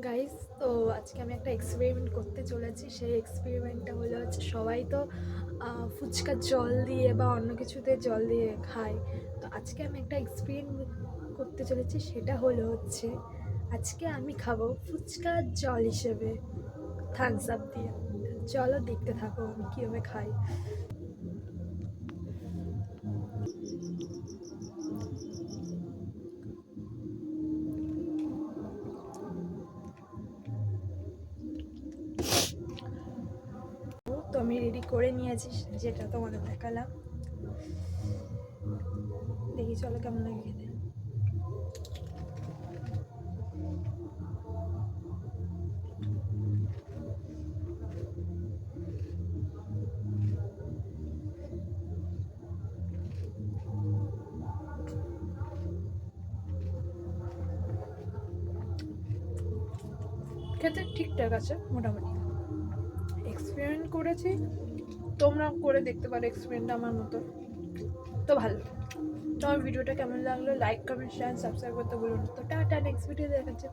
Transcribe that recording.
Guys, তো আজকে আমি একটা এক্সপেরিমেন্ট করতে চলেছি। সেই এক্সপেরিমেন্টটা হচ্ছে সবাই তো ফুচকা জল দিয়ে বা অন্য কিছুতে জল দিয়ে খায়। তো আজকে আমি একটা এক্সপেরিমেন্ট করতে চলেছি, সেটা হচ্ছে আজকে আমি খাবো ফুচকা জল হিসেবে থামস আপ দিয়ে। চলো দেখতে থাকো আমি কীভাবে খাই। তো আমি রেডি করে নিয়েছি, যেটা তোমাদের দেখালাম। দেখি চলো কেমন লাগে খেতে। খেতে ঠিকঠাক আছে মোটামুটি। এক্সপেরিমেন্ট করেছি, তোমরাও করে দেখতে পারো এক্সপেরিমেন্টটা আমার মতো। তো ভালো। তো আমার ভিডিওটা কেমন লাগলো, লাইক কমেন্ট শেয়ার সাবস্ক্রাইব করতে ভুলো না। তো টাটা, নেক্সট ভিডিও দেখাচ্ছে।